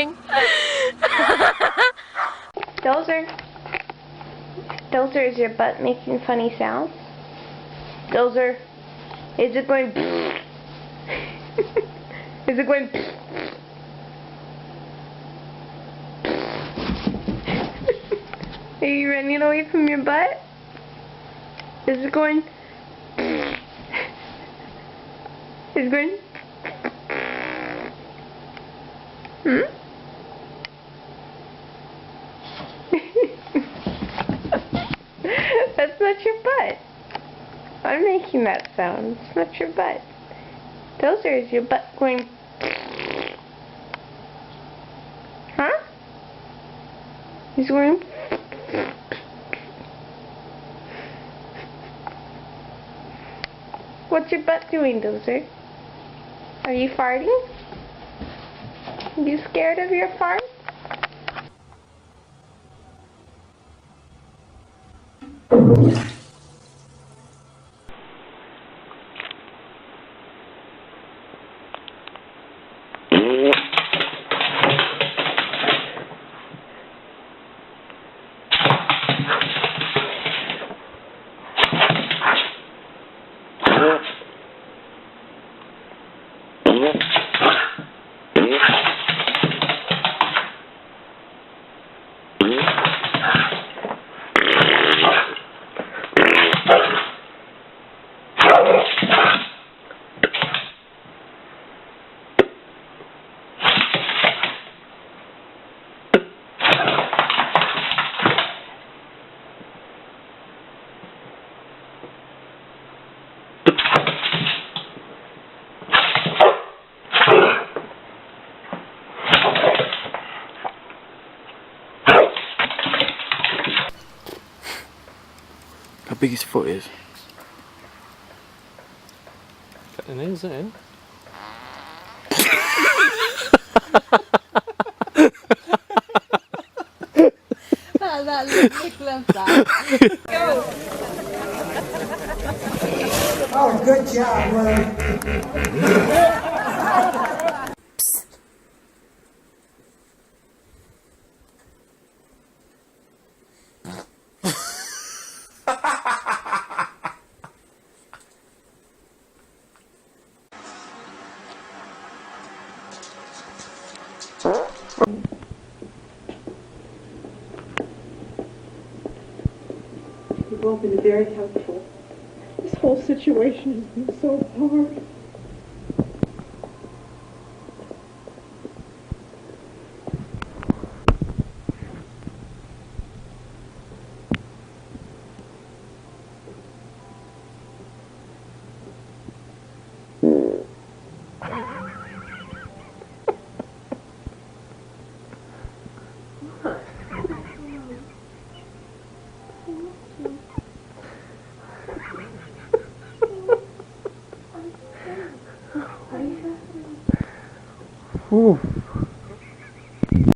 laughing. Dozer, is your butt making funny sounds? Dozer, is it going? Is it going? Are you running away from your butt? Is it going? Is it going? Hmm? That's not your butt. I'm making that sound. It's not your butt. Dozer, is your butt going? Huh? He's going. What's your butt doing, Dozer? Are you farting? Are you scared of your fart? How big his foot is? Got the nails in. That look love that. Oh, good job, Willie. You've all been very helpful. This whole situation has been so hard. Ooh.